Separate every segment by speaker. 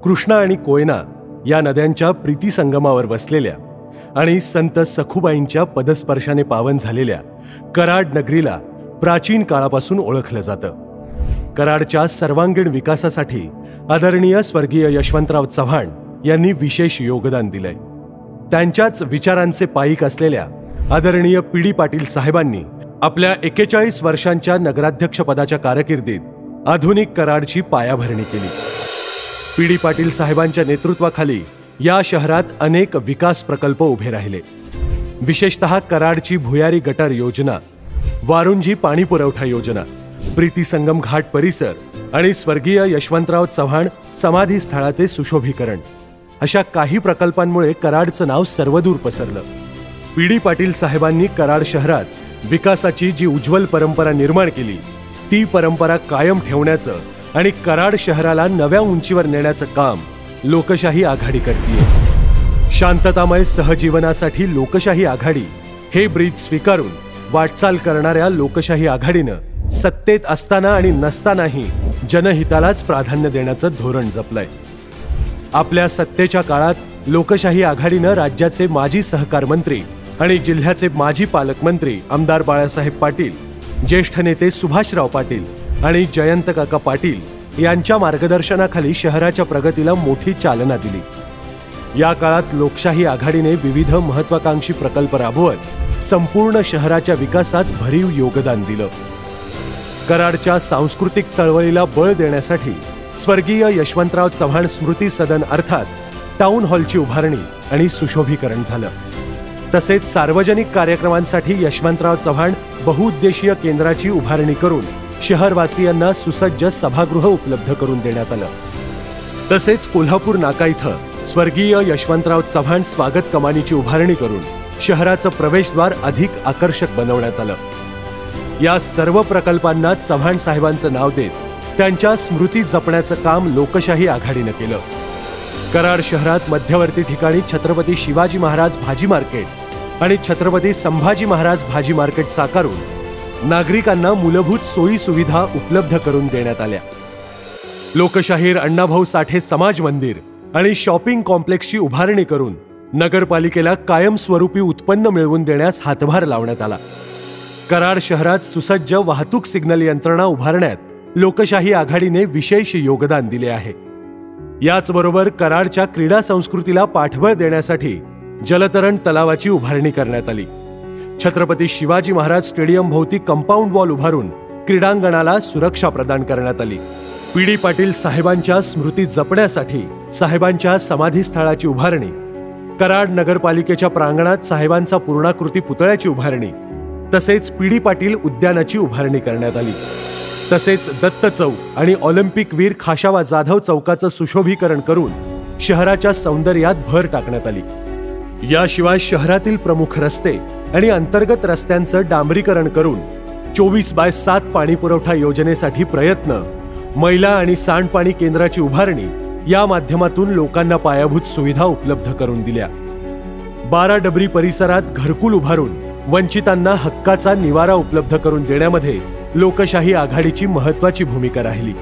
Speaker 1: कृष्णा आणि कोयना या नद्यांच्या प्रीतिसंगमावर वसलेल्या आणि संत सखुबाईंच्या पदस्पर्शाने पावन झालेल्या कराड नगरीला प्राचीन काळापासून ओळखलं जातं। कराडच्या सर्वांगीण विकासासाठी आदरणीय स्वर्गीय यशवंतराव चव्हाण यांनी विशेष योगदान दिलंय। त्यांच्याच विचारांचे पाईक असलेल्या आदरणीय पी.डी. पाटील साहेबांनी आपल्या 41 वर्षांच्या नगराध्यक्षपदाच्या कारकिर्दीत आधुनिक कराडची पायाभरणी केली। पी.डी. पाटील साहेबांच्या नेतृत्वाखाली या शहरात अनेक विकास प्रकल्प उभे राहिले। विशेषतः कराडची भुयारी गटार योजना, वारुंजी पाणी पुरवठा योजना, प्रीतिसंगम घाट परिसर आणि स्वर्गीय यशवंतराव चव्हाण समाधी स्थळाचे सुशोभीकरण अशा काही प्रकल्पांमुळे कराडचं नाव सर्वदूर पसरलं। पी.डी. पाटील साहेबांनी कराड शहरात विकासाची जी उज्ज्वल परंपरा निर्माण केली ती परंपरा कायम ठेवण्याचं आणि कराड शहराला नव्या उंचीवर नेण्याचं काम लोकशाही आघाडी करतेय। शांततामय सहजीवनासाठी लोकशाही आघाडी हे ब्रीद स्वीकारून वाटचाल करणाऱ्या लोकशाही आघाडीनं सत्तेत असताना आणि नसतानाही जनहितालाच प्राधान्य देण्याचं धोरण जपलंय। आपल्या सत्तेच्या काळात लोकशाही आघाडीनं राज्याचे माजी सहकार मंत्री आणि जिल्ह्याचे माजी पालकमंत्री आमदार बाळासाहेब पाटील, ज्येष्ठ नेते सुभाषराव पाटील आणि जयंत काका पाटील यांच्या मार्गदर्शनाखाली शहराच्या प्रगतीला मोठी चालना दिली। या काळात लोकशाही आघाडीने विविध महत्त्वाकांक्षी प्रकल्प राबवत संपूर्ण शहराच्या विकासात भरीव योगदान दिलं। कराडच्या सांस्कृतिक चळवळीला बळ देण्यासाठी स्वर्गीय यशवंतराव चव्हाण स्मृती सदन अर्थात टाउन हॉलची उभारणी आणि सुशोभीकरण झालं। तसेच सार्वजनिक कार्यक्रमांसाठी यशवंतराव चव्हाण बहुउद्देशीय केंद्राची उभारणी करून शहरवासियांना सुसज्ज सभागृह उपलब्ध करून देण्यात आलं। तसेच कोल्हापूर नाका इथं स्वर्गीय यशवंतराव चव्हाण स्वागत कमानीची उभारणी करून शहराचं प्रवेशद्वार अधिक आकर्षक बनवण्यात आलं। या सर्व प्रकल्पांना चव्हाण साहेबांचं नाव देत त्यांच्या स्मृती जपण्याचं काम लोकशाही आघाडीनं केलं। कराड शहरात मध्यवर्ती ठिकाणी छत्रपती शिवाजी महाराज भाजी मार्केट आणि छत्रपती संभाजी महाराज भाजी मार्केट साकारून नागरिकांना मूलभूत सोयी सुविधा उपलब्ध करून देण्यात आल्या। लोकशाहीर अण्णाभाऊ साठे समाज मंदिर आणि शॉपिंग कॉम्प्लेक्सची उभारणी करून नगरपालिकेला कायमस्वरूपी उत्पन्न मिळवून देण्यास हातभार लावण्यात आला। कराड शहरात सुसज्ज वाहतूक सिग्नल यंत्रणा उभारण्यात लोकशाही आघाडीने विशेष योगदान दिले आहे। याचबरोबर कराडच्या क्रीडा संस्कृतीला पाठबळ देण्यासाठी जलतरण तलावाची उभारणी करण्यात आली। छत्रपती शिवाजी महाराज स्टेडियम भोवती कंपाऊंड वॉल उभारून क्रीडांगणाला सुरक्षा प्रदान करण्यात आली। पी.डी. पाटील साहेबांच्या स्मृती जपण्यासाठी साहेबांच्या समाधीस्थळाची उभारणी, कराड नगरपालिकेच्या प्रांगणात साहेबांचा पूर्णाकृती पुतळ्याची उभारणी तसेच पी.डी. पाटील उद्यानाची उभारणी करण्यात आली। तसेच दत्त चौक आणि ऑलिम्पिक वीर खाशावा जाधव चौकाचं सुशोभीकरण करून शहराच्या सौंदर्यात भर टाकण्यात आली। याशिवाय शहरातील प्रमुख रस्ते आणि अंतर्गत रस्त्यांचं डांबरीकरण करून 24/7 पाणी पुरवठा योजनेसाठी प्रयत्न, मैला आणि सांडपाणी केंद्राची उभारणी या माध्यमातून लोकांना पायाभूत सुविधा उपलब्ध करून दिल्या। 12 डबरी परिसरात घरकुल उभारून वंचितांना हक्काचा निवारा उपलब्ध करून देण्यामध्ये लोकशाही आघाडीची महत्त्वाची भूमिका राहिली।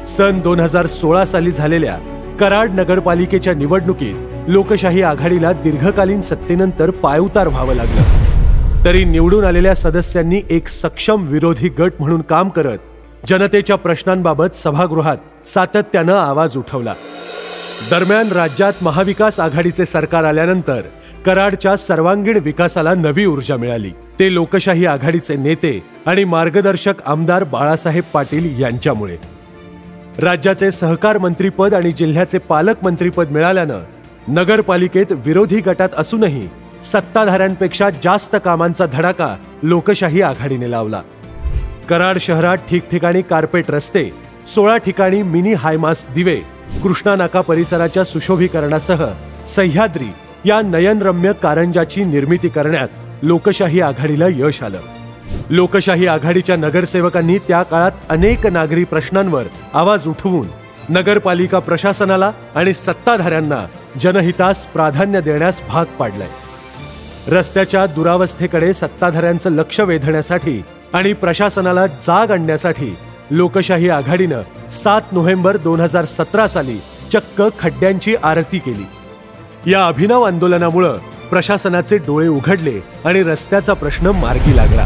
Speaker 1: सन 2016 साली झालेल्या कराड नगरपालिकेच्या निवडणुकीत लोकशाही आघाडीला दीर्घकालीन सत्तेनंतर पायउतार व्हावं लागलं, तरी निवडून आलेल्या सदस्यांनी एक सक्षम विरोधी गट म्हणून काम करत जनतेच्या प्रश्नांबाबत सभागृहात सातत्यानं आवाज उठवला। दरम्यान राज्यात महाविकास आघाडीचे सरकार आल्यानंतर कराडच्या सर्वांगीण विकासाला नवी ऊर्जा मिळाली। ते लोकशाही आघाडीचे नेते आणि मार्गदर्शक आमदार बाळासाहेब पाटील यांच्यामुळे। राज्याचे सहकार मंत्रीपद आणि जिल्ह्याचे पालकमंत्रीपद मिळाल्यानं नगरपालिकेत विरोधी गटात असूनही सत्ताधाऱ्यांपेक्षा जास्त कामांचा धडाका लोकशाही आघाडीने लावला। कराड शहरात ठिकठिकाणी कार्पेट रस्ते, 16 ठिकाणी मिनी हायमास्ट दिवे, कृष्णा नाका परिसराच्या सुशोभीकरणासह सह्याद्री या नयनरम्य कारंजाची निर्मिती करण्यात लोकशाही आघाडीला यश आलं। लोकशाही आघाडीच्या नगरसेवकांनी त्या काळात अनेक नागरी प्रश्नांवर आवाज उठवून नगरपालिका प्रशासनाला आणि सत्ताधाऱ्यांना जनहितास प्राधान्य देण्यास भाग पाडलंय। रस्त्याच्या दुरावस्थेकडे सत्ताधाऱ्यांचं लक्ष वेधण्यासाठी आणि प्रशासनाला जाग आणण्यासाठी लोकशाही आघाडीनं 7 नोव्हेंबर 2017 साली चक्क खड्ड्यांची आरती केली. या अभिनव आंदोलनामुळे प्रशासनाचे डोळे उघडले आणि रस्त्याचा प्रश्न मार्गी लागला.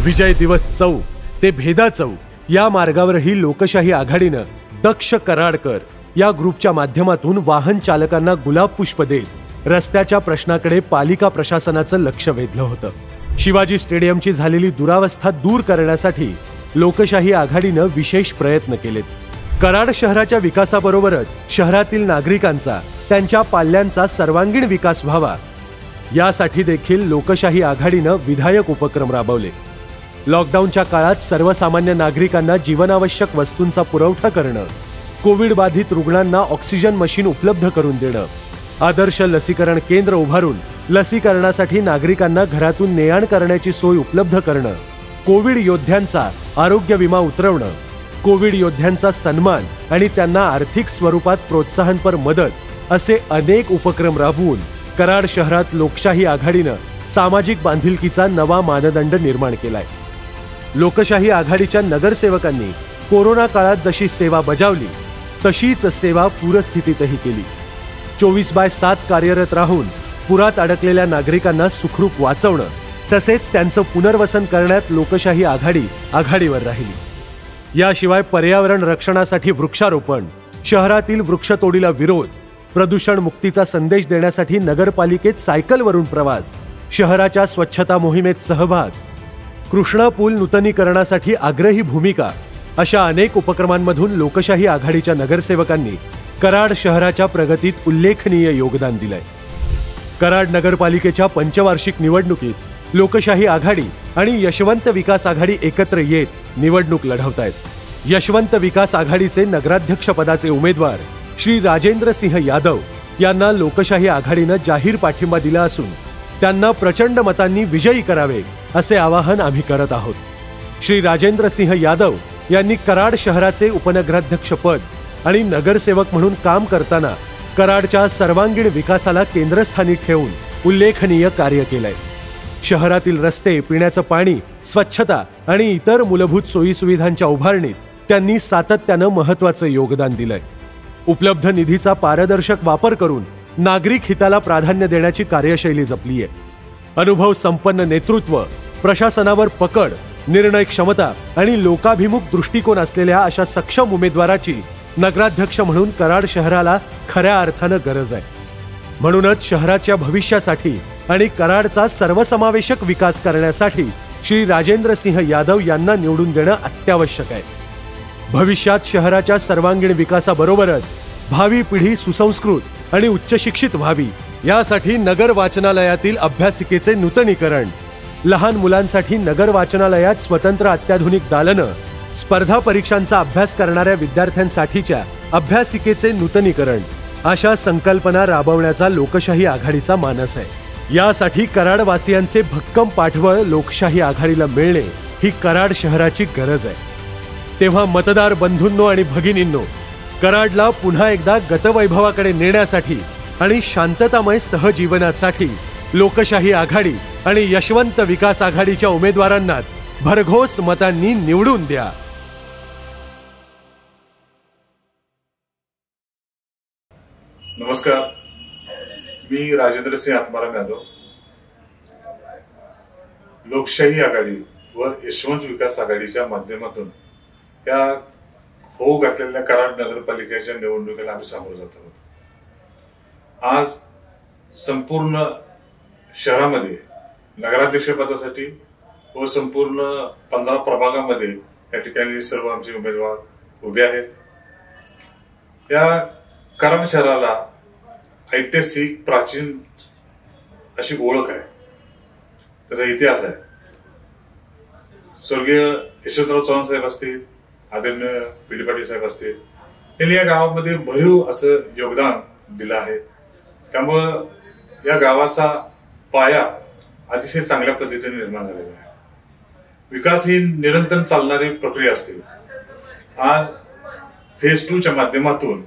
Speaker 1: विजय दिवस चौक ते भेदा चौक या मार्गावरही लोकशाही आघाडीनं दक्ष कराडकर या ग्रुपच्या माध्यमातून वाहन चालकांना गुलाब पुष्प देत रस्त्याच्या प्रश्नाकडे पालिका प्रशासनाचं लक्ष वेधलं होतं. शिवाजी स्टेडियमची झालेली दुरावस्था दूर करण्यासाठी लोकशाही आघाडीनं विशेष प्रयत्न केलेत. कराड शहराच्या विकासाबरोबरच शहरातील नागरिकांचा, त्यांच्या पाल्यांचा सर्वांगीण विकास व्हावा यासाठी देखील लोकशाही आघाडीनं विधायक उपक्रम राबवले. लॉकडाऊनच्या काळात सर्वसामान्य नागरिकांना जीवनावश्यक वस्तूंचा पुरवठा करणं, कोविड बाधित रुग्णांना ऑक्सिजन मशीन उपलब्ध करून देणं, आदर्श लसीकरण केंद्र उभारून लसीकरणासाठी नागरिकांना घरातून ने-आण करण्याची सोय उपलब्ध करणं, कोविड योद्ध्यांचा आरोग्य विमा उतरवणं, कोविड योद्ध्यांचा सन्मान आणि त्यांना आर्थिक स्वरूपात प्रोत्साहनपर मदत असे अनेक उपक्रम राबवून कराड शहरात लोकशाही आघाडीनं सामाजिक बांधिलकीचा नवा मानदंड निर्माण केलाय. लोकशाही आघाडीच्या नगरसेवकांनी कोरोना काळात जशी सेवा बजावली तशीच सेवा पूरस्थितीतही केली. 24/7 कार्यरत राहून पुरात अडकलेल्या नागरिकांना सुखरूप वाचवणं तसेच त्यांचं पुनर्वसन करण्यात लोकशाही आघाडी आघाडीवर राहिली. याशिवाय पर्यावरण रक्षणासाठी वृक्षारोपण, शहरातील वृक्षतोडीला विरोध, प्रदूषण मुक्तीचा संदेश देण्यासाठी नगरपालिकेत सायकलवरून प्रवास, शहराच्या स्वच्छता मोहिमेत सहभाग, कृष्णा पूल नूतनीकरणासाठी आग्रही भूमिका अशा अनेक उपक्रमांमधून लोकशाही आघाडीच्या नगरसेवकांनी कराड शहराच्या प्रगतीत उल्लेखनीय योगदान दिलंय. कराड नगरपालिकेच्या पंचवार्षिक निवडणुकीत लोकशाही आघाडी आणि यशवंत विकास आघाडी एकत्र येत निवडणूक लढवतायत. यशवंत विकास आघाडीचे नगराध्यक्ष पदाचे उमेदवार श्री राजेंद्र सिंह यादव यांना लोकशाही आघाडीनं जाहीर पाठिंबा दिला असून त्यांना प्रचंड मतांनी विजयी करावे असे आवाहन आम्ही करत आहोत. श्री राजेंद्र सिंह यादव यांनी कराड शहराचे उपनगराध्यक्ष पद आणि नगरसेवक म्हणून काम करताना कराडच्या सर्वांगीण विकासाला केंद्रस्थानी ठेवून उल्लेखनीय कार्य केलंय. शहरातील रस्ते, पिण्याचं पाणी, स्वच्छता आणि इतर मूलभूत सोयीसुविधांच्या उभारणीत त्यांनी सातत्यानं महत्त्वाचं योगदान दिलंय. उपलब्ध निधीचा पारदर्शक वापर करून नागरिक हिताला प्राधान्य देण्याची कार्यशैली जपली आहे. अनुभव संपन्न नेतृत्व, प्रशासनावर पकड, निर्णय क्षमता आणि लोकाभिमुख दृष्टिकोन असलेल्या अशा सक्षम उमेदवाराची नगराध्यक्ष म्हणून कराड शहराला खऱ्या अर्थानं गरज आहे. म्हणूनच शहराच्या भविष्यासाठी आणि कराडचा सर्वसमावेशक विकास करण्यासाठी श्री राजेंद्र सिंह यादव यांना निवडून देणं अत्यावश्यक आहे. भविष्यात शहराच्या सर्वांगीण विकासाबरोबरच भावी पिढी सुसंस्कृत आणि उच्च शिक्षित व्हावी यासाठी नगर वाचनालयातील अभ्यासिकेचे नूतनीकरण, लहान मुलांसाठी नगर वाचनालयात स्वतंत्र अत्याधुनिक दालनं, स्पर्धा परीक्षांचा अभ्यास करणाऱ्या विद्यार्थ्यांसाठीच्या अभ्यासिकेचे नूतनीकरण अशा संकल्पना राबवण्याचा लोकशाही आघाडीचा मानस आहे. यासाठी कराडवासियांचे भक्कम पाठबळ लोकशाही आघाडीला मिळणे ही कराड शहराची गरज आहे. तेव्हा मतदार बंधूंनो आणि भगिनींनो, कराडला पुन्हा एकदा गतवैभवाकडे नेण्यासाठी आणि शांततामय सहजीवनासाठी लोकशाही आघाडी आणि यशवंत विकास आघाडीच्या उमेदवारांनाच भरघोस मतांनी निवडून द्या.
Speaker 2: नमस्कार, मी राजेंद्र सिंह आत्माराम यादव. लोकशाही आघाडी व यशवंत विकास आघाडीच्या माध्यमातून या होऊ घातलेल्या कराड नगरपालिकेच्या निवडणुकीला आम्ही सामोरं जात आहोत. आज संपूर्ण शहरामध्ये नगराध्यक्ष पदासाठी व संपूर्ण 15 प्रभागामध्ये या ठिकाणी सर्व आमचे उमेदवार उभे आहेत. या कराड शहराला ऐतिहासिक प्राचीन अशी ओळख आहे, त्याचा इतिहास आहे. स्वर्गीय यशवंतराव चव्हाण साहेब असतील, आदरणीय पी.डी. पाटील साहेब असतील, यांनी या गावामध्ये भरीव असं योगदान दिलं आहे. त्यामुळं या गावाचा पाया अतिशय चांगल्या पद्धतीने निर्माण झालेला आहे. विकास ही निरंतर चालणारी प्रक्रिया असते. आज फेज 2 च्या माध्यमातून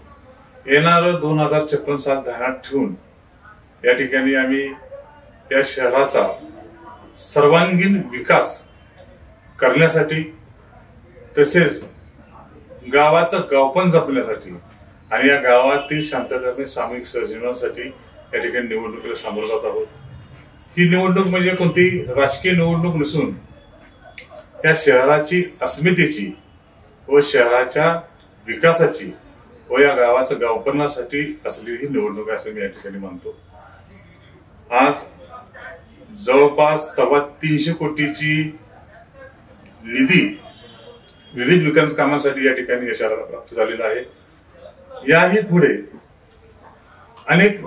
Speaker 2: येणारं 2056 साल ध्यानात ठेवून या ठिकाणी आम्ही या शहराचा सर्वांगीण विकास करण्यासाठी तसेच गावाचं गावपण जपण्यासाठी आणि या गावातील शांतता सामूहिक सर्जनासाठी या ठिकाणी निवडणुकीला सामोरं जात आहोत। ही निवडणूक म्हणजे कोणती राजकीय निवडणूक नसून या शहराची अस्मितेची व शहराच्या विकासाची व या गावाच्या गावपणासाठी असलेली ही निवडणूक आहे असं मी या ठिकाणी मानतो। आज जवळपास 325 कोटीची निधी विविध विकास कामांसाठी या ठिकाणी या शहराला प्राप्त झालेला आहे। याही पुढे अनेक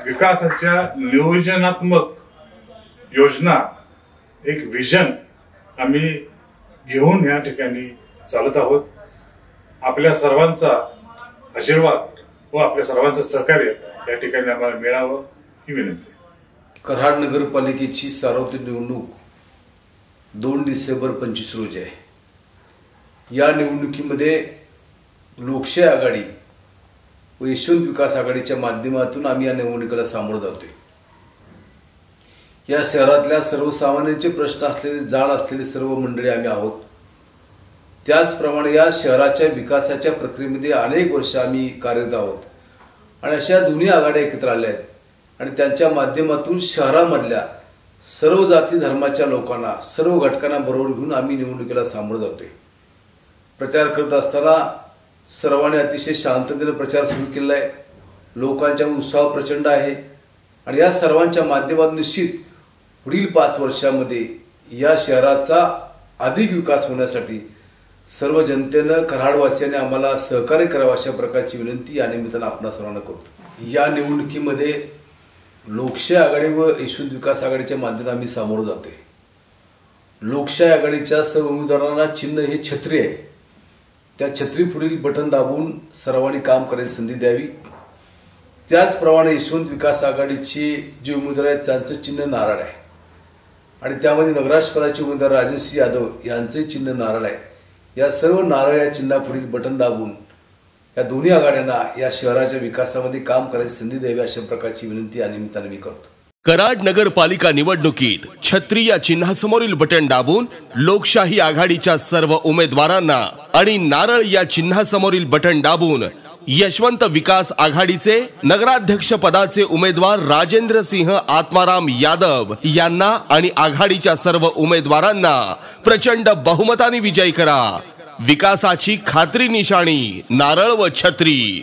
Speaker 2: विकासाच्या नियोजनात्मक योजना एक विजन आम्ही घेऊन या ठिकाणी चालत आहोत। आपल्या सर्वांचा आशीर्वाद व आपल्या सर्वांचं सहकार्य या ठिकाणी आम्हाला मिळावं ही विनंती।
Speaker 3: कराड नगरपालिकेची सार्वत्रिक निवडणूक 2 डिसेंबर 25 रोजी आहे। या निवडणुकीमध्ये लोकशाही आघाडी व यशवंत विकास आघाडीच्या माध्यमातून आम्ही या निवडणुकीला सामोरं जातोय। या शहरातल्या सर्वसामान्यांचे प्रश्न असलेले जाण असलेली सर्व मंडळी आम्ही आहोत। त्याचप्रमाणे या शहराच्या विकासाच्या प्रक्रियेमध्ये अनेक वर्ष आम्ही कार्यरत आहोत आणि अशा दोन्ही आघाड्या एकत्र आल्या आहेत आणि त्यांच्या माध्यमातून शहरामधल्या सर्व जाती धर्माच्या लोकांना सर्व घटकांना बरोबर घेऊन आम्ही निवडणुकीला सामोरं जातोय। प्रचार करत असताना सर्वांनी अतिशय शांततेने प्रचार सुरू केला आहे। लोकांचा उत्साह प्रचंड आहे आणि या सर्वांच्या माध्यमातून निश्चित पुढील 5 वर्षांमध्ये या शहराचा अधिक विकास होण्यासाठी सर्व जनतेनं कराडवासियांनी आम्हाला सहकार्य करावं अशा प्रकारची विनंती या निमित्तानं आपणा सर्वांना करतो। या निवडणुकीमध्ये लोकशाही आघाडी व यशवंत विकास आघाडीच्या माध्यमातून आम्ही सामोरं जातोय। लोकशाही आघाडीच्या सर्व उमेदवारांना चिन्ह हे छत्री आहे। त्या छत्री पुढील बटन दाबून सर्वांनी काम करायची संधी द्यावी। त्याचप्रमाणे यशवंत विकास आघाडीचे जे उमेदवार आहेत त्यांचं चिन्ह नारळ आहे आणि त्यामध्ये नगराध्यक्षपदाचे उमेदवार राजेश यादव यांचे चिन्ह नारळ आहे। या सर्व नारळ या चिन्हापुढील बटन दाबून या दोन्ही आघाड्यांना या शहराच्या विकासामध्ये काम करायची संधी द्यावी अशा प्रकारची विनंती या निमित्ताने मी करतो।
Speaker 4: कराड नगरपालिका निवडणुकीत छत्री या चिन्हासमोरील बटन दाबून लोकशाही आघाडीच्या सर्व उमेदवारांना आणि नारळ या चिन्हासमोरील बटन दाबून यशवंत विकास आघाडीचे नगराध्यक्ष पदाचे उमेदवार राजेंद्र सिंह आत्माराम यादव यांना आणि आघाडीच्या सर्व उमेदवारांना प्रचंड बहुमताने विजयी करा। विकासाची खात्री निशाणी नारळ व छत्री।